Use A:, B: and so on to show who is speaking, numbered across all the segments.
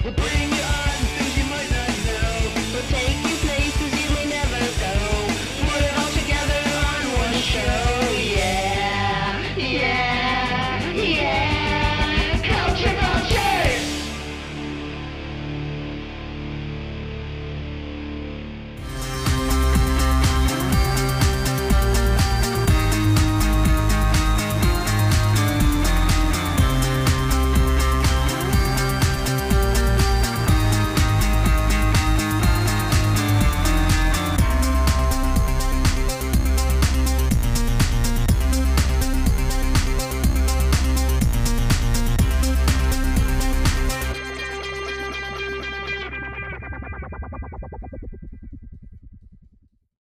A: We'll bring you on things you might not know. We'll take you places you may never go. Put it all together on one show. Yeah, yeah, yeah. Culture Vultures!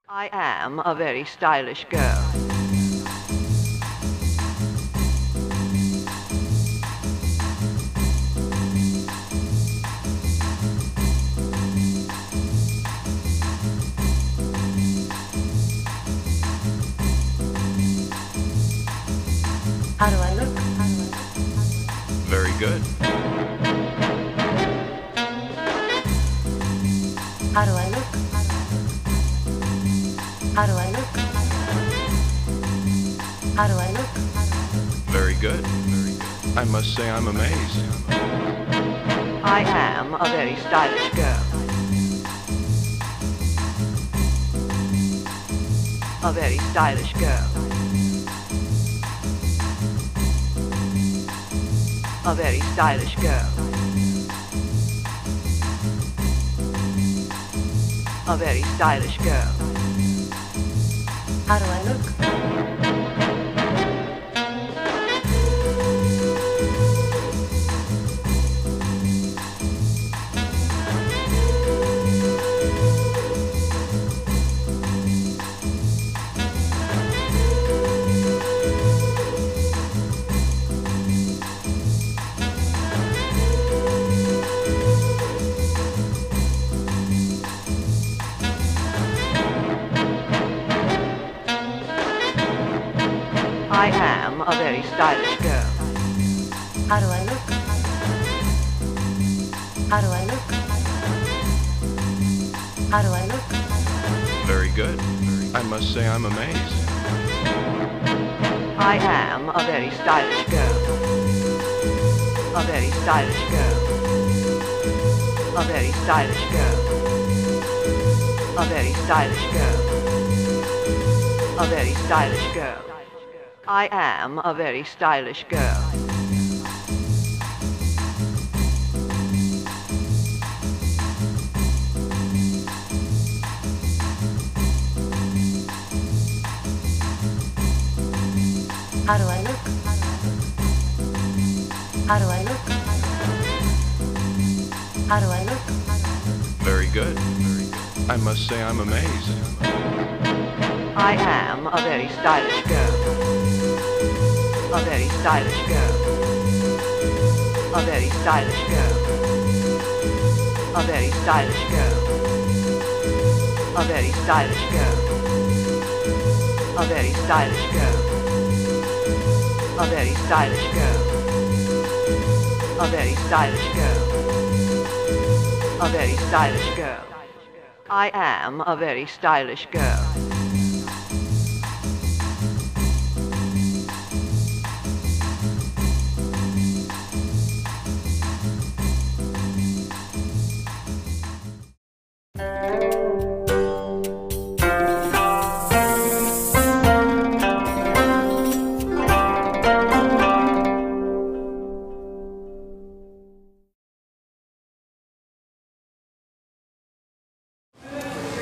B: I am a very stylish girl.
C: How do I look?
D: Very good.
C: How do I look? How do I look? How do I look?
D: Very good. I must say I'm amazed.
B: I am a very stylish girl. A very stylish girl. A very stylish girl. A very stylish girl.
C: How do I look?
B: I am a very stylish girl.
C: How do I look? How do I look? How do I look?
D: Very good. I must say I'm amazed.
B: I am a very stylish girl. A very stylish girl. A very stylish girl. A very stylish girl. A very stylish girl. I am a very stylish girl.
C: How do I look? How do I look? How do I look?
D: Very good. I must say I'm amazed.
B: I am a very stylish girl. A very stylish girl. A very stylish girl. A very stylish girl. A very stylish girl. A very stylish girl. A very stylish girl. A very stylish girl. A very stylish girl. I am a very stylish girl.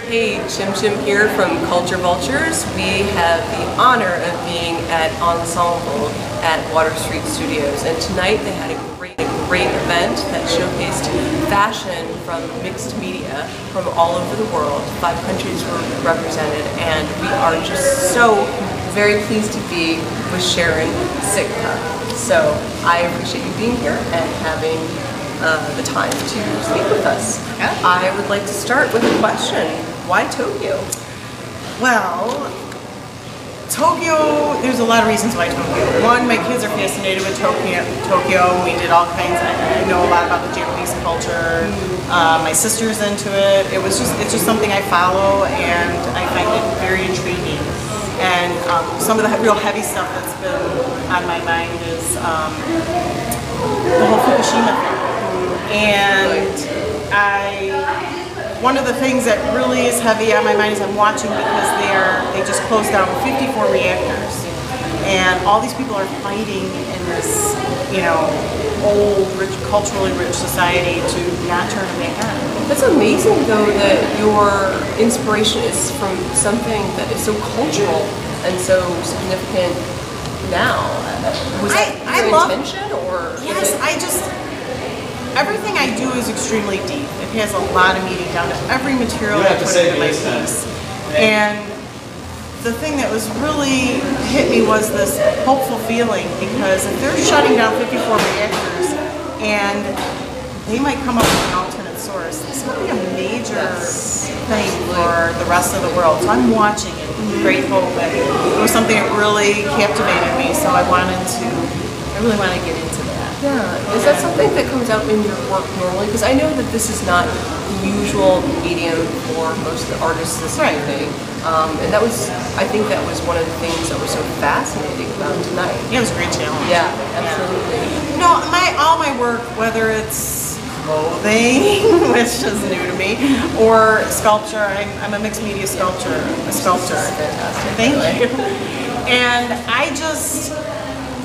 E: Hey, Chim Chim here from Culture Vultures. We have the honor of being at Ensemble at Water Street Studios, and tonight they had a great event that showcased fashion from mixed media from all over the world. 5 countries were represented, and we are just so very pleased to be with Sharon Sitka. So I appreciate you being here and having the time to speak with us.
F: Yeah.
E: I would like to start with a question. Why Tokyo?
F: Well, Tokyo, there's a lot of reasons why Tokyo. One, my kids are fascinated with Tokyo. We did all kinds. I know a lot about the Japanese culture. My sister's into it. It's just something I follow, and I find it very intriguing. And some of the real heavy stuff that's been on my mind is the whole Fukushima thing. And one of the things that really is heavy on my mind is I'm watching because they just closed down 54 reactors, and all these people are fighting in this, old, rich, culturally rich society to not turn them back on.
E: That's amazing, though, that your inspiration is from something that is so cultural and so significant now. Was that your intention, or?
F: Yes, everything I do is extremely deep. It has a lot of meaning down to every material I put into my piece. And the thing that was really hit me was this hopeful feeling, because if they're shutting down 54 reactors and they might come up with an alternate source, this would be a major thing for the rest of the world. So I'm watching it with great hope, and it was something that really captivated me, so I really want to get into that.
E: Yeah, is that something that comes out in your work normally? Because I know that this is not the usual medium for most of the artists this evening. And I think that was one of the things that was so fascinating about tonight.
F: Yeah, it was a great challenge.
E: Yeah, absolutely.
F: No, all my work, whether it's clothing, which is new to me, or sculpture, I'm a mixed media sculptor.
E: Fantastic.
F: Thank you. And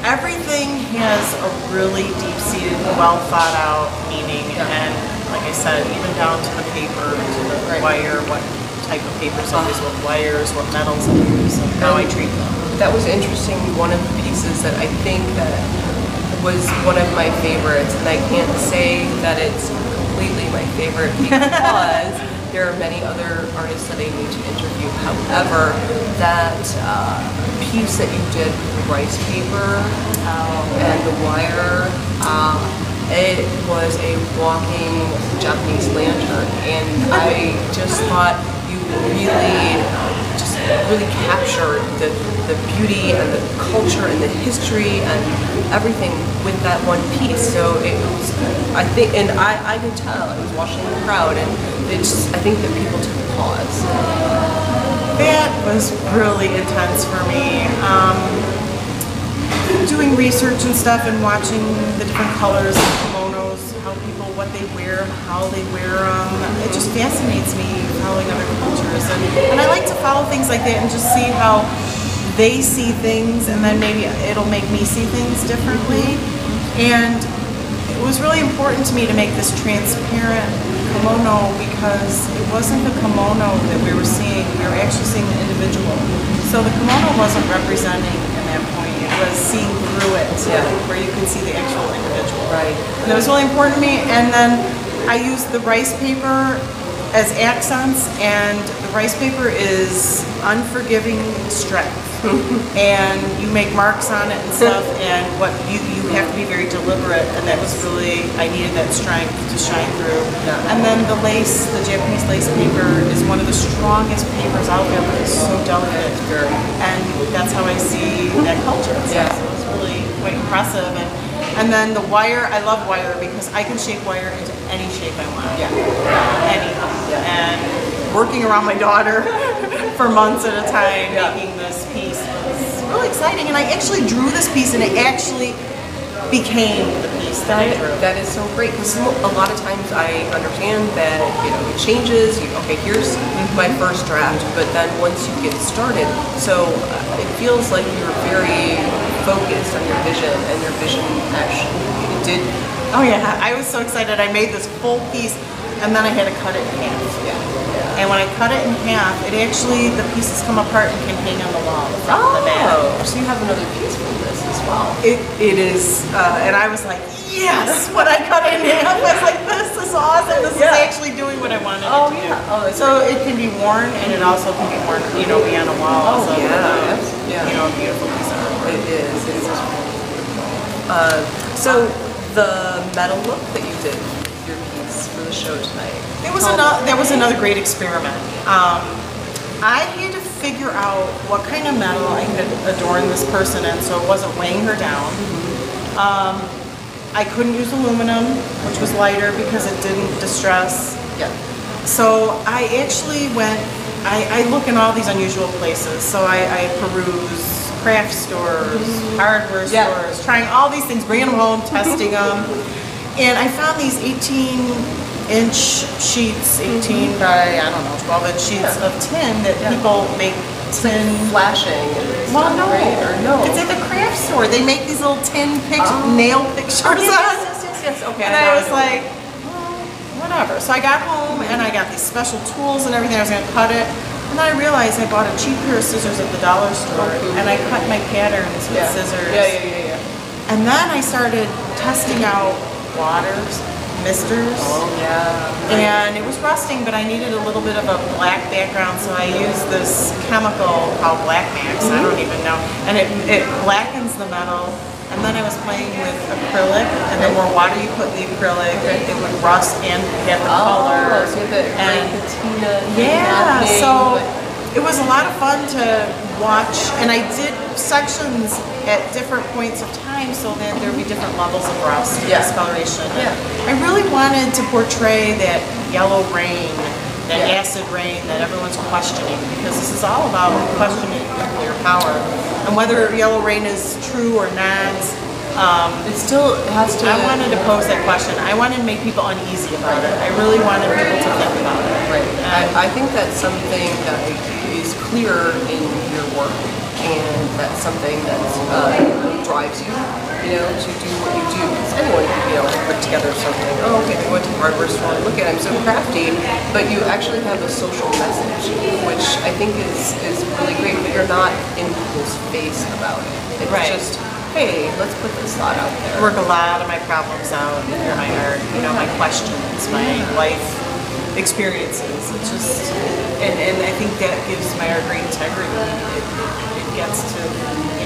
F: everything has a really deep-seated, well-thought-out meaning, and like I said, even down to the paper, to the wire, what type of papers I use, what wires, what metals I use, and how I treat them.
E: That was interesting. One of the pieces that I think that was one of my favorites, and I can't say that it's completely my favorite because there are many other artists that I need to interview. However, that piece that you did with the rice paper and the wire, it was a walking Japanese lantern, and I just thought you really captured the beauty and the culture and the history and everything with that one piece. So it was, I think, and I could tell, I was watching the crowd, and I think that people took a pause.
F: That was really intense for me. Doing research and stuff and watching the different colors of kimonos, what they wear, how they wear them. It just fascinates me following other cultures. And I like to follow things like that and just see how they see things, and then maybe it'll make me see things differently. And it was really important to me to make this transparent kimono, because it wasn't the kimono that we were seeing, we were actually seeing the individual. So the kimono wasn't representing in that point, it was seeing through it, where you can see the actual individual.
E: Right.
F: And that was really important to me. And then I used the rice paper as accents, and the rice paper is unforgiving strength. And you make marks on it and stuff, and you have to be very deliberate, and that was really, I needed that strength to shine through.
E: Yeah.
F: And then the Japanese lace paper is one of the strongest papers out there, but it's so delicate. And that's how I see that culture.
E: Yeah.
F: So it was really quite impressive. And then the wire, I love wire because I can shape wire into any shape I want.
E: Yeah.
F: Any. Yeah. And working around my daughter for months at a time, making this piece was really exciting. And I actually drew this piece, and it actually became the piece that I drew.
E: That is so great, because a lot of times I understand that it changes. Okay, here's my first draft, but then once you get started, so it feels like you're very focused on your vision, and your vision actually did.
F: Oh yeah, I was so excited. I made this full piece, and then I had to cut it in half.
E: Yeah.
F: And when I cut it in half, the pieces come apart and can hang on the wall, the front and the back.
E: So you have another piece from this as well.
F: It is, and I was like, yes! When I cut it in half, I was like, this is awesome. This is actually doing what I wanted it to do.
E: Oh,
F: so it can be worn, and it also can be worn, beyond a wall.
E: Oh,
F: so,
E: yeah.
F: A beautiful piece of artwork.
E: It is beautiful. So the metal look that you did with your piece for the show tonight.
F: That was another great experiment. I had to figure out what kind of metal I could adorn this person in so it wasn't weighing her down. I couldn't use aluminum, which was lighter because it didn't distress.
E: Yeah.
F: So I actually went, I look in all these unusual places. So I peruse craft stores, hardware stores, trying all these things, bringing them home, testing them. And I found these 18-inch sheets, 18 by, I don't know, 12-inch sheets of tin that people make tin.
E: Flashing. And
F: Well,
E: stuff,
F: no.
E: right? Or no.
F: It's at the craft store. They make these little tin nail pictures.
E: Yes. Okay.
F: And I was like, well, whatever. So I got home and I got these special tools and everything. I was going to cut it. And then I realized I bought a cheap pair of scissors at the dollar store and I cut my patterns with scissors.
E: Yeah.
F: And then I started testing out waters, misters.
E: Oh yeah.
F: And it was rusting, but I needed a little bit of a black background, so I used this chemical called Black Max. I don't even know. And it blackens the metal. And then I was playing with acrylic, and the more water you put in the acrylic, it would rust and get the color.
E: So you have the patina.
F: Yeah, so it was a lot of fun to watch, and I did sections at different points of time so that there would be different levels of rust and discoloration.
E: Yeah.
F: I really wanted to portray that yellow rain, that acid rain that everyone's questioning, because this is all about questioning nuclear power. And whether yellow rain is true or not,
E: it still has to.
F: I wanted to pose that question. I wanted to make people uneasy about it. I really wanted people to think about it.
E: Right. I think that's something that is clear in your work, and that's something that drives you, to do what you do. Because anyone can, put together something. Oh, okay, they went to the hardware store. Look at it, I'm so crafty. But you actually have a social message, which I think is really great. But you're not in people's face about it. It's just, hey, let's put this thought out there.
F: I work a lot of my problems out in my art, my questions, my life experiences. It's just, and I think that gives my art great integrity. It gets to,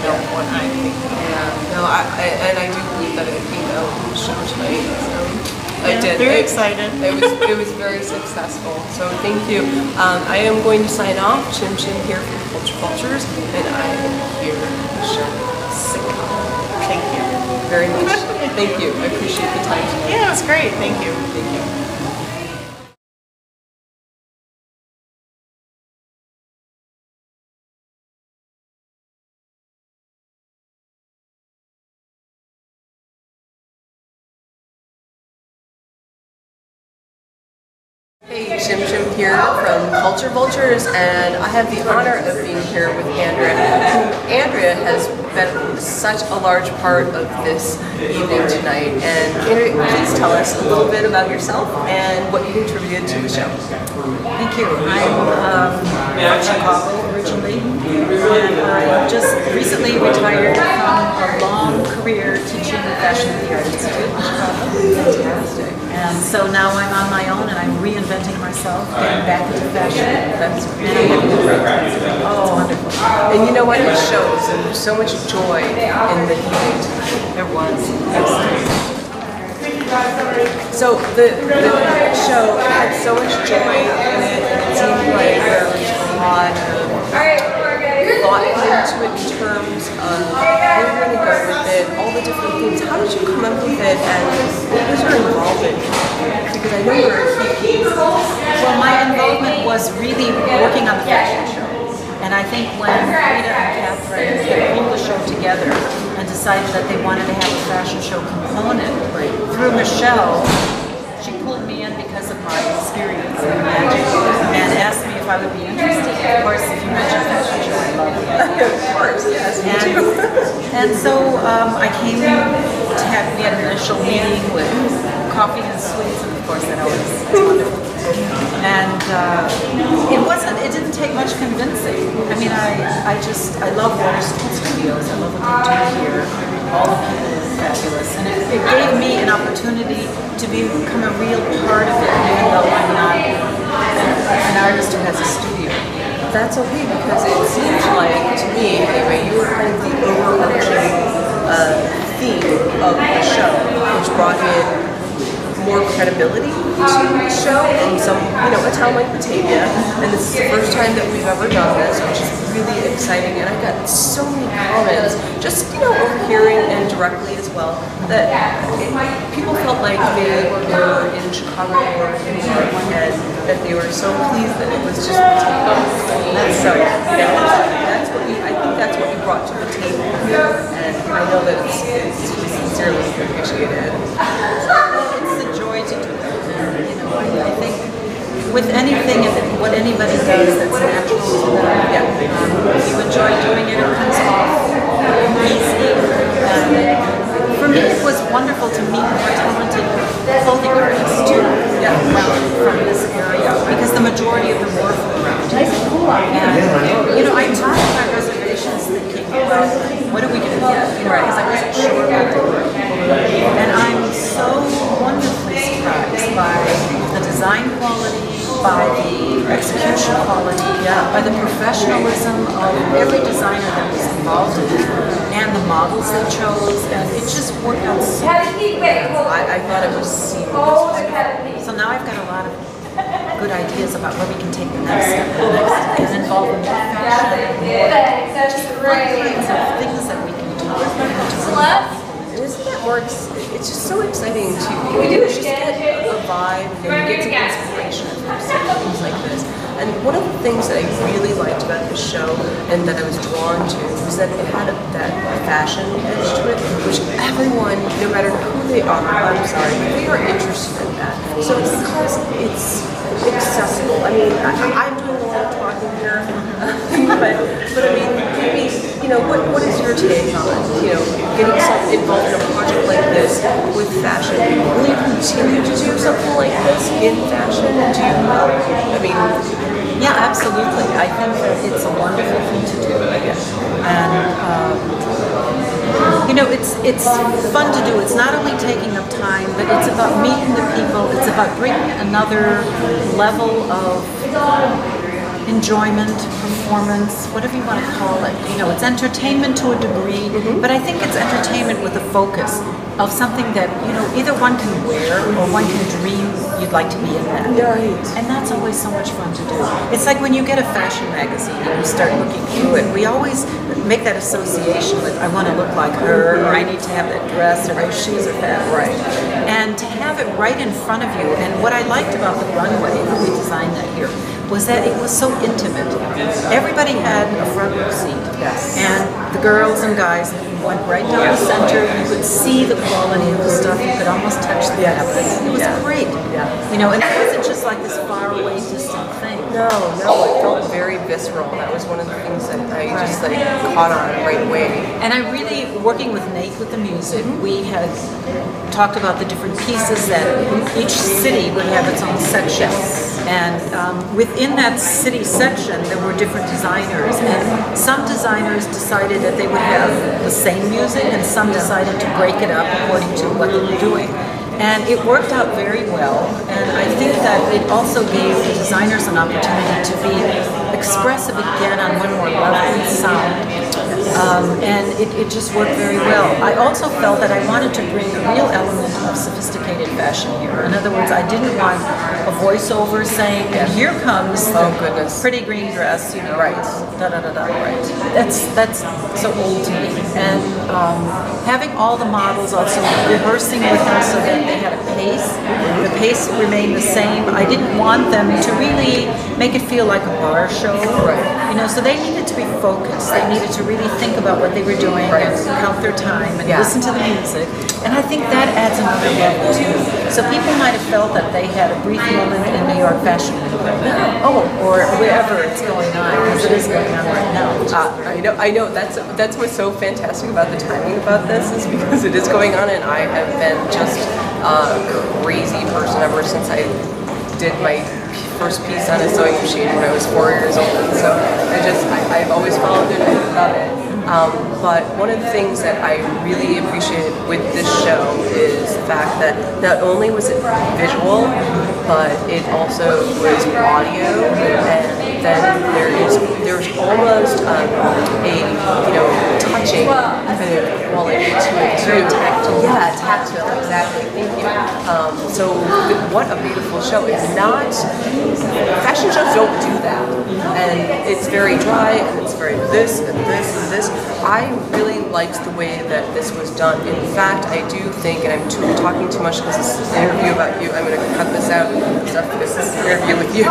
F: what I'm thinking.
E: Yeah, no, I do believe that it came out in the show tonight. So I did.
F: Very excited.
E: It was very successful. So thank you. I am going to sign off. Chim Chim here from Culture Vultures, and I am here to show sick.
F: Thank you.
E: Very much. Thank you. I appreciate the time tonight.
F: Yeah, it was great. Thank you.
E: Thank you. Hey, Chim Chim here from Culture Vultures, and I have the honor of being here with Andrea, who Andrea has been such a large part of this evening tonight. And Andrea, please tell us a little bit about yourself and what you contributed to the show.
G: Thank you. I'm from Chicago originally, and I just recently retired from a long career teaching fashion at the Art Institute in Chicago.
E: Fantastic.
G: And so now I'm on my own and I'm reinventing myself, getting back into fashion.
E: That's
G: And I'm having a great time. Oh, wonderful.
E: And you know what? It shows, and there's so much joy in the evening tonight.
G: There was.
E: So the show had so much joy in it, and it seemed like there was a lot of thought put into it in terms of where you're going to go with it, all the different things. How did you come up with it, and what was your involvement? Because I know you're a huge.
G: Well, my involvement was really working on the fashion show. And I think when Frida and Catherine had pulled the show together and decided that they wanted to have a fashion show component, through Michelle, she pulled me in because of my experience in magic and asked me if I would be interested. Of course, if you mention fashion show, I love the idea.
E: Of course, yes, me too.
G: And so I came to have, we had an initial meeting with coffee and sweets, and of course that always is wonderful. And it didn't take much convincing. I mean, I love Water Street Studios. I love what they do here. All the people are fabulous. And it gave me an opportunity to become a real part of it, even though I'm not an artist who has a studio.
E: That's okay, because it seems like, to me anyway, you were kind of the overarching theme of the show, which brought in more credibility to the show in some, a town like Batavia. And this is the first time that we've ever done this, which is really exciting. And I got so many comments, just, overhearing and directly as well, that people felt like they were in Chicago or New York, and that they were so pleased that it was just Batavia. So, that's what I think that's what you brought to the table here, and I know that it's sincerely appreciated.
G: It's a joy to do that. I think with anything and what anybody does that's natural to them, if you enjoy doing it, it comes off easy. For me, it was wonderful to meet more talented clothing artists too, from this area, because the majority of them were from around here. And I talked about reservations thinking, well, what are we going to get? Because I wasn't sure what they were. And I'm so wonderfully surprised by the design quality, by the execution quality, by the professionalism of every designer that was involved in it, and the models they chose, and it just worked out so well.
E: I thought it was seamless.
G: So now I've got a lot of good ideas about where we can take the next step, and involve more fashion, just fun kinds of things that we can do.
E: Isn't that more? It's just so exciting to just get a vibe, you get some inspiration from things like this. And one of the things that I really liked about this show and that I was drawn to was that it had that fashion edge to it, which everyone, no matter who they are, they are interested in that. So it's because it's accessible. I mean, I'm doing a lot of talking here, but I mean, maybe, what is your take on, getting yourself involved in a project like this with fashion? Will you continue to do something like this in fashion?
G: Yeah, absolutely. I think that it's a wonderful thing to do. And it's fun to do. It's not only taking up time, but it's about meeting the people. It's about bringing another level of enjoyment, performance, whatever you want to call it. It's entertainment to a degree, but I think it's entertainment with a focus of something that, either one can wear or one can dream you'd like to be in that.
E: Right.
G: And that's always so much fun to do. It's like when you get a fashion magazine and you start looking through it, we always make that association with, I want to look like her, or I need to have that dress, or those shoes are fat.
E: Right.
G: And to have it right in front of you, and what I liked about the runway, that we designed that here, was that it was so intimate. Everybody had a front row seat.
E: Yes.
G: And the girls and guys went right down the center. You could see the quality of the stuff. You could almost touch the fabric. It was great.
E: Yeah.
G: And it wasn't just like this faraway, distant thing.
E: No, it felt very visceral. That was one of the things that I just caught on right away.
G: And I really, working with Nate with the music, we had talked about the different pieces that each city would have its own section. And within that city section, there were different designers. And some designers decided that they would have the same music, and some decided to break it up according to what they were doing. And it worked out very well, and I think that it also gave the designers an opportunity to be expressive again on one more level in sound. And it just worked very well. I also felt that I wanted to bring a real element of sophisticated fashion here. In other words, I didn't want a voiceover saying, and here comes the pretty green dress, right, right. That's so old to me. And having all the models also rehearsing with them so that they had a pace. The pace remained the same. I didn't want them to really make it feel like a bar show.
E: Right.
G: So they needed to be focused. They needed to really think about what they were doing and count their time and listen to the music. And I think that adds another level too. So people might have felt that they had a brief moment in New York Fashion Week right now, or wherever it's going on, because it is going on right now.
E: I know. That's what's so fantastic about the timing about this, is because it is going on, and I have been just a crazy person ever since I did my first piece on a sewing machine when I was 4 years old. So I've always followed it and I love it. But one of the things that I really appreciated with this show is the fact that not only was it visual, but it also was audio and then there's almost a touching kind of quality to it too.
G: Tactile.
E: Yeah, tactile, exactly. Thank you. So what a beautiful show. It's not, fashion shows don't do that. And it's very dry, and it's very this and this and this. I really liked the way that this was done. In fact, I do think, and I'm talking too much because this is an interview about you, I'm going to cut this out stuff because this is an interview with you.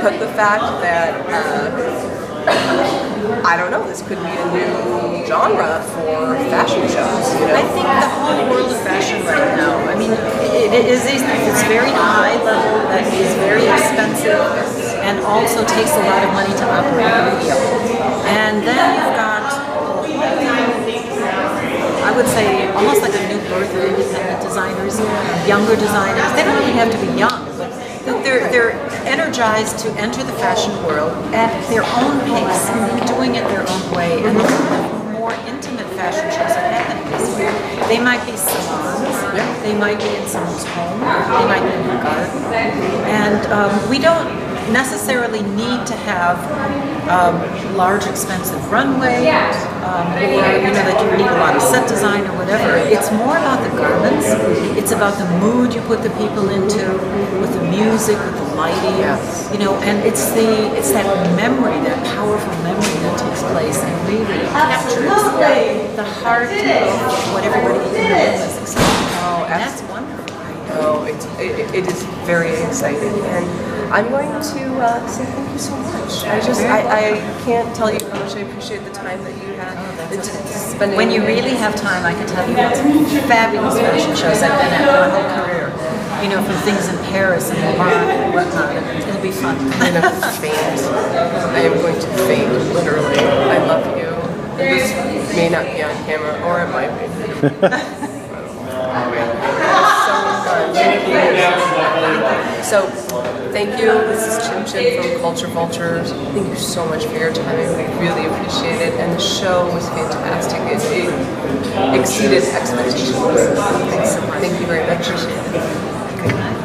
E: But the fact that, I don't know, this could be a new genre for fashion shows. You know?
G: I think the whole world of fashion right now, I mean, it's very high level, that is very expensive, and also takes a lot of money to operate the video. And then you've got, I would say, almost like a new birth of independent designers, younger designers. They don't even have to be young, but they're energized to enter the fashion world at their own pace, doing it their own way, and more intimate fashion shows are happening this way. They might be salons, they might be in someone's home, they might be in the garden, and we don't necessarily need to have large expensive runways, or that you need a lot of set design or whatever. It's more about the garments, it's about the mood you put the people into, with the music, with the lighting, and it's that memory, that powerful memory that takes place and really captures the heart of what everybody in the room is excited about. And that's wonderful.
E: Oh, it is very exciting, and I'm going to say thank you so much. I can't tell you how much I appreciate the time that you had spending.
G: When you really have time, I can tell you about some fabulous fashion shows I've been at my whole career. From things in Paris and Milan and whatnot. It'll be fun.
E: I'm going to faint. I am going to faint, literally. I love you. This may not be on camera, or it might be. So, thank you. This is Chim Chim from Culture Vultures. Thank you so much for your time. We really appreciate it. And the show was fantastic. It exceeded expectations. Thanks so much. Thank you very much. Appreciate it. Good night.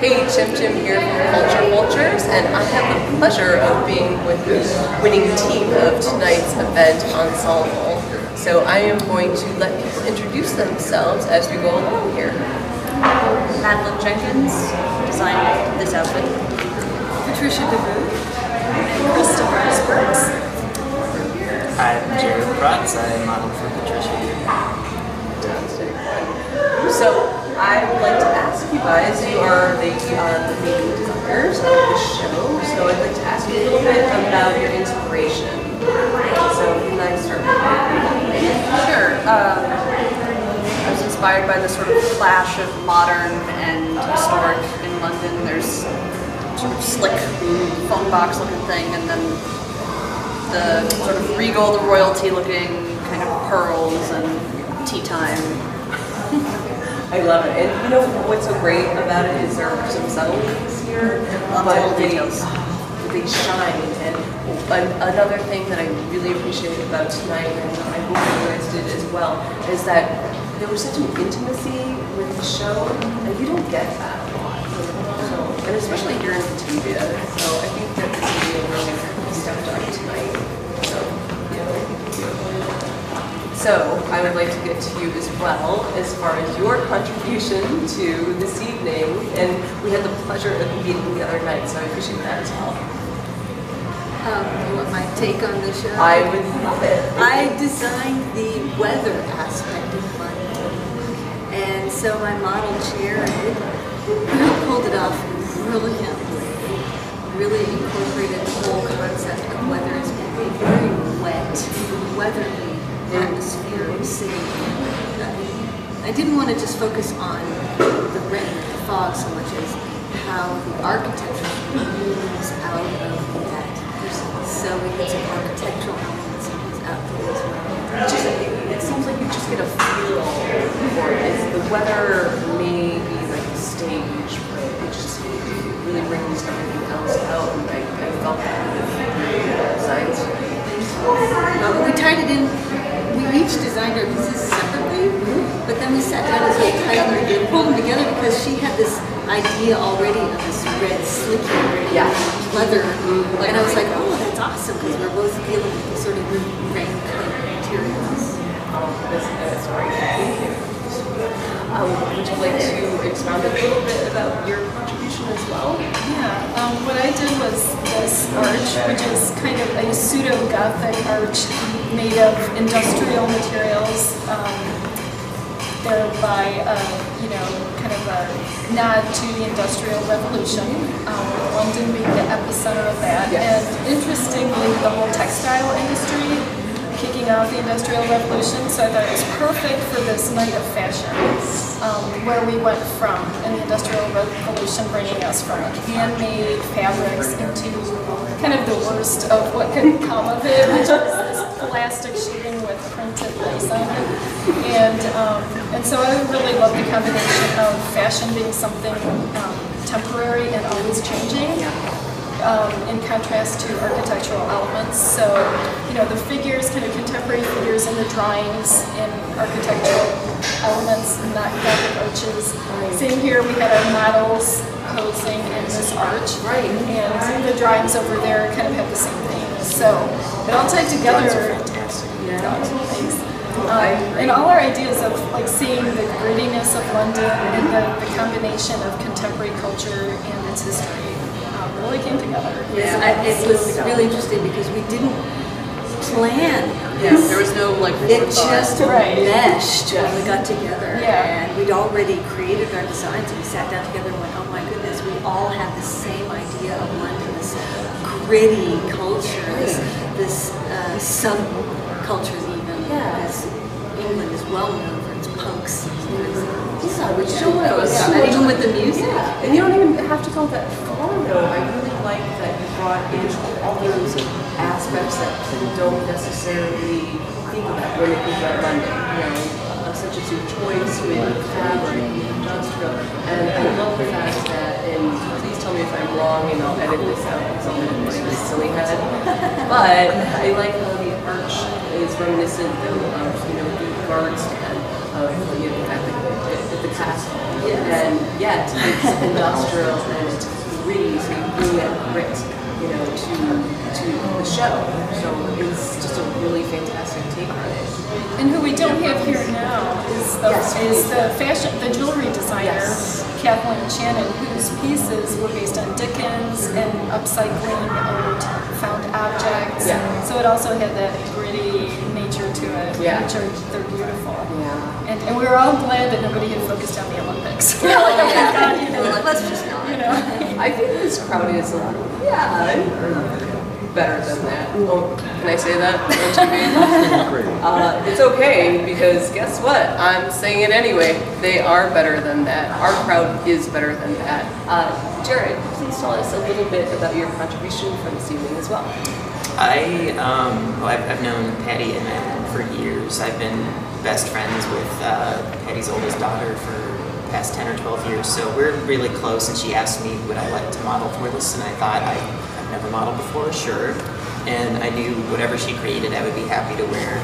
E: Hey, Chim Chim here from Culture Vultures, and I have the pleasure of being with the winning team of tonight's event, Ensemble. So I am going to let people introduce themselves as we go along here.
H: Madeline Jenkins designed this outfit. Patricia DeVoe and Christopher Sparks.
I: I'm Jared Kratz. I model for Patricia.
E: Fantastic. So I would like to ask you guys, you are the main designers of the show, so I'd like to ask you a little bit about your inspiration. So can I start with you?
H: Sure. I was inspired by the sort of clash of modern and historic in London. There's sort of slick phone box looking thing, and then the sort of regal, the royalty looking kind of pearls and tea time.
E: I love it. And you know what's so great about it is there are some subtleties here, but they shine. And another thing that I really appreciated about tonight, and I hope you guys did as well, is that there was such an intimacy with the show, and you don't get that a lot. So, and especially here in Batavia. So I think that this video really stepped up tonight. So, So I would like to get to you as well as far as your contribution to this evening, and we had the pleasure of meeting the other night, so I appreciate that as well.
J: You want my take on the show?
E: I would love it.
J: I designed the weather aspect of London, and so my model chair pulled it off brilliantly. Really incorporated the whole concept of weather as being a very wet, weatherly atmosphere of the city. I didn't want to just focus on the rain, the fog, so much as how the architecture moves out of that. So we had some architectural elements in his outfit as well.
E: It seems like you just get a feel for it. The weather may be like a stage, but it just really brings everything else out, and I felt that with the designs.
J: we tied it in. We each designed our pieces separately, but then we sat down as a tighter and pulled them together because she had this idea already of this red slicky leather, and I was like, oh, that's awesome because we're both dealing with these sort of rain materials.
E: That's great. Thank you. Would you like to expound a little bit about your contribution as well?
K: Yeah, what I did was this arch, which is kind of a pseudo-Gothic arch made of industrial materials. They're by, kind of a nod to the Industrial Revolution. London being the epicenter of that.
E: Yes.
K: And interestingly, the whole textile industry kicking off the Industrial Revolution, so I thought it was perfect for this night of fashion, where we went from, in the Industrial Revolution, bringing us from handmade fabrics into kind of the worst of what could come of it, which is this plastic sheeting with printed lace on it. And so I really love the combination of fashion being something temporary and always changing, in contrast to architectural elements. So, the figures, kind of contemporary figures in the drawings in architectural elements, not Gothic arches. Same here, we had our models posing in this arch, and the drawings over there kind of have the same theme. So, it all tied together.
E: Fantastic.
K: And all our ideas of seeing the grittiness of London and the combination of contemporary culture and its history really came together.
J: Yeah, it was really interesting because we didn't plan.
E: Yes, there was no
J: it just meshed when we got together.
K: Yeah.
J: And we'd already created our designs and we sat down together and went, oh my goodness, we all have the same idea of London, this gritty culture, this subculture even, because England is well known for its punks.
E: Which shows.
J: And even with the music.
E: And you don't even have to call that fun, though. I really like that you brought in all those aspects that people don't necessarily think about when they think about London. Such as your choice with fabric, industrial. And I love the fact that, and please tell me if I'm wrong, and I'll edit this out because I'm going to this silly head. But I like how the arch is reminiscent of, the guard stand of the fact that the castle, and yet it's industrial and it's gritty, so you bring that grit, to the show. So it's just a really fantastic take on it.
K: And who we don't have here now is the jewelry designer, Kathleen Shannon, whose pieces were based on Dickens and upcycling old found objects. So it also had that gritty nature to it, which they're beautiful. And we were all glad that nobody had focused on the Olympics.
J: Let's just not.
E: I think this crowd is better than that. Oh, can I say that on TV? It's okay, because guess what? I'm saying it anyway. They are better than that. Our crowd is better than that. Jared, please tell us a little bit about your contribution for this evening as well.
L: I've known Patty and Matt for years. I've been best friends with Patty's oldest daughter for the past 10 or 12 years, so we're really close, and she asked me would I like to model for this, and I thought I've never modeled before, sure, and I knew whatever she created I would be happy to wear.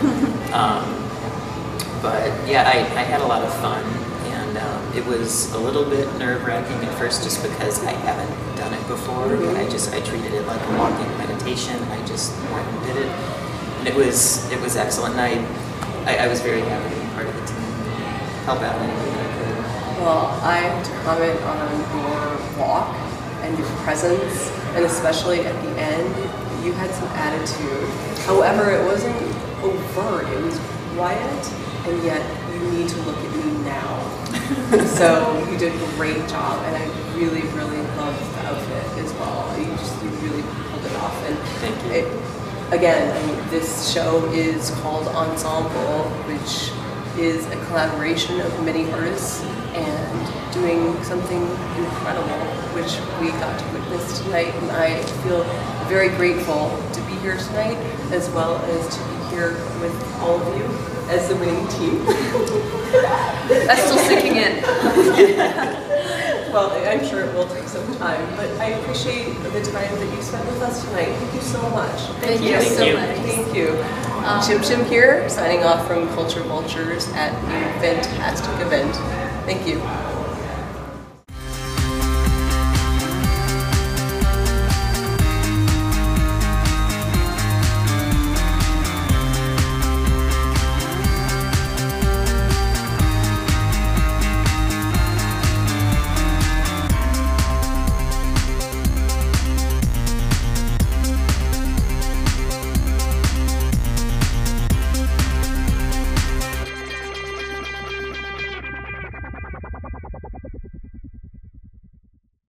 L: But yeah, I had a lot of fun, and it was a little bit nerve-wracking at first just because I haven't done it before, but I treated it like a walking meditation. I just went and did it, and it was excellent, and I was very happy to be part of the team, help out anyway that I could.
E: Well, I have to comment on your walk and your presence, and especially at the end, you had some attitude. However, it wasn't overt, it was quiet, and yet you need to look at me now. So you did a great job, and I really, really loved the outfit as well. You really pulled it off. And
L: thank you.
E: Again, this show is called On-som-bel, which is a collaboration of many artists and doing something incredible, which we got to witness tonight. And I feel very grateful to be here tonight, as well as to be here with all of you as the winning team.
J: That's still sinking in.
E: Well, I'm sure it will take some time, but I appreciate the time that you spent with us tonight. Thank you so much.
H: Thank you so much.
E: Thank you. Chim Chim here, signing off from Culture Vultures at a fantastic event. Thank you.